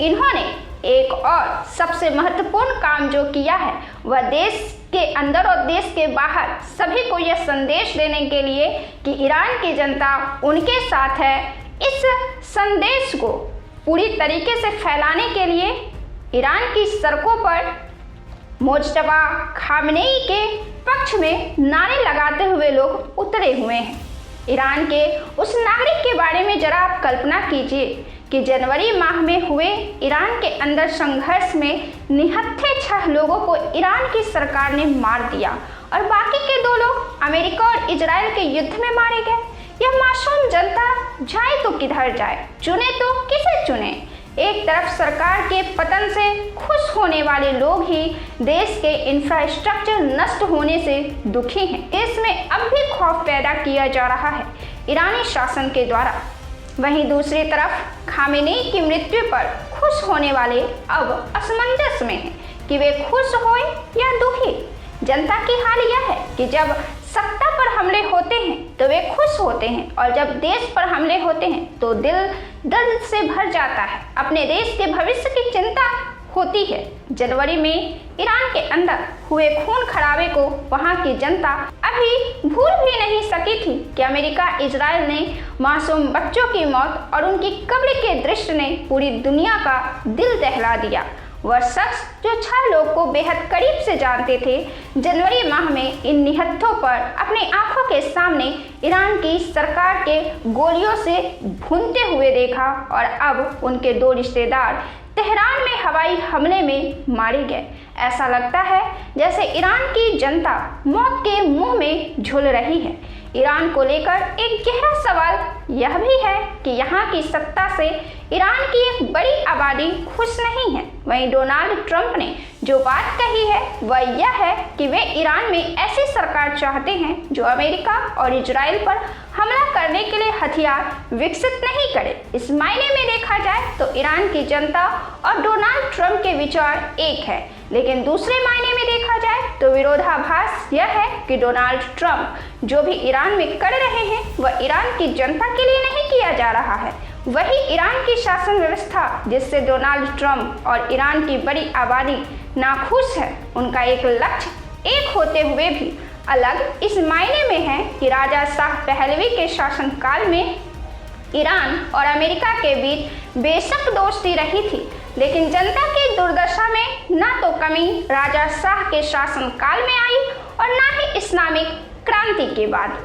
इन्होंने एक और सबसे महत्वपूर्ण काम जो किया है वह देश के अंदर और देश के बाहर सभी को यह संदेश देने के लिए कि ईरान की जनता उनके साथ है, इस संदेश को पूरी तरीके से फैलाने के लिए ईरान की सड़कों पर मुज्तबा खामेनेई के पक्ष में नारे लगाते हुए लोग उतरे हुए हैं। ईरान के उस नागरिक के बारे में जरा आप कल्पना कीजिए कि जनवरी माह में हुए ईरान के अंदर संघर्ष में निहत्थे 6 लोगों को ईरान की सरकार ने मार दिया और बाकी के 2 लोग अमेरिका और इजराइल के युद्ध में मारे गए। यह मासूम जनता जाए तो किधर जाए, चुने तो किसे चुने। एक तरफ सरकार के पतन से खुश होने वाले लोग ही देश के इंफ्रास्ट्रक्चर नष्ट होने से दुखी हैं। देश में अब भी खौफ पैदा किया जा रहा है ईरानी शासन के द्वारा। वहीं दूसरी तरफ खामेनेई की मृत्यु पर खुश होने वाले अब असमंजस में हैं कि वे खुश हों या दुखी। जनता की हाल यह है कि जब सत्ता पर हमले होते हैं तो वे खुश होते हैं और जब देश पर हमले होते हैं तो दिल दर्द से भर जाता है। अपने देश के भविष्य की चिंता होती है। जनवरी में ईरान के अंदर हुए खून खराबे को वहां की जनता अभी भूल भी नहीं सकी थी कि अमेरिका इजराइल ने मासूम बच्चों की मौत और उनकी कब्र के दृश्य ने पूरी दुनिया का दिल दहला दिया। वह शख्स जो 6 लोग को बेहद करीब से जानते थे, जनवरी माह में इन निहत्थों पर अपनी आंखों के सामने ईरान की सरकार के गोलियों से भूनते हुए देखा और अब उनके 2 रिश्तेदार तेहरान में हवाई हमले में मारे गए। ऐसा लगता है जैसे ईरान की जनता मौत के मुंह में झूल रही है। ईरान को लेकर एक गहरा सवाल यह भी है कि यहाँ की सत्ता से ईरान की एक बड़ी आबादी खुश नहीं है। वहीं डोनाल्ड ट्रंप ने जो बात कही है वह यह है कि वे ईरान में ऐसी सरकार चाहते हैं जो अमेरिका और इजराइल पर हमला करने के लिए हथियार विकसित नहीं करे। इस मायने में देखा जाए तो ईरान की जनता और डोनाल्ड ट्रंप के विचार एक है, लेकिन दूसरे मायने में देखा जाए तो विरोधाभास यह है कि डोनाल्ड ट्रंप जो भी ईरान में कर रहे हैं वह ईरान की जनता के लिए नहीं किया जा रहा है। वही ईरान की शासन व्यवस्था जिससे डोनाल्ड ट्रंप और ईरान की बड़ी आबादी नाखुश है, उनका एक लक्ष्य एक होते हुए भी अलग इस मायने में है कि राजा शाह पहलवी के शासनकाल में ईरान और अमेरिका के बीच बेशक दोस्ती रही थी, लेकिन जनता की दुर्दशा में ना तो कमी राजा शाह के शासनकाल में आई और ना ही इस्लामिक क्रांति के बाद।